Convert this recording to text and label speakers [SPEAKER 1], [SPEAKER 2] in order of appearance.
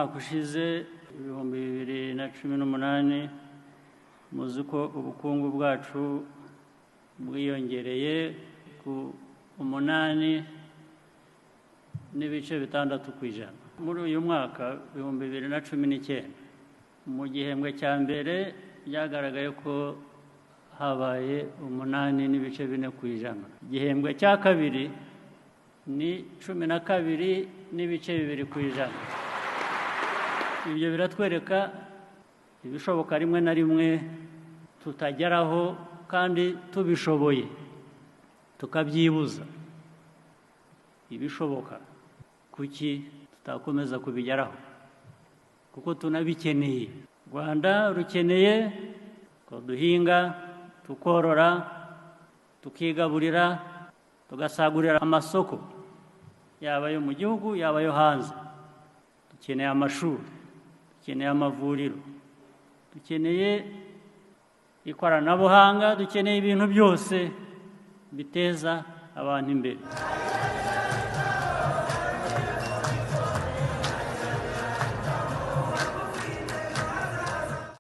[SPEAKER 1] umwaka ushize 2018 muzi ko ubukungu bwacu bwiyongereye ku 8.6%. Muri uyu mwaka 2019 mu gihembwe cya mbere byagaragaye ko habaye 8.4%. Igihembwe cya kabiri ni 12.2%. Ibyo biratwereka ibishoboka rimwe na rimwe tutageraho kandi tubishoboye tukabyibuza. Ibishoboka kuki tutakomeza kubigeraho kuko tunabikeneye. Rwanda rukeneye ko duhinga, tukorora, tukigaburira, tugasagurira amasoko yaba yo mu gihugu yaba yo hanze. Dukeneye amashuri, dukeneye amavuriro, dukeneye ikoranabuhanga, dukeneye ibintu byose biteza abantu imbere.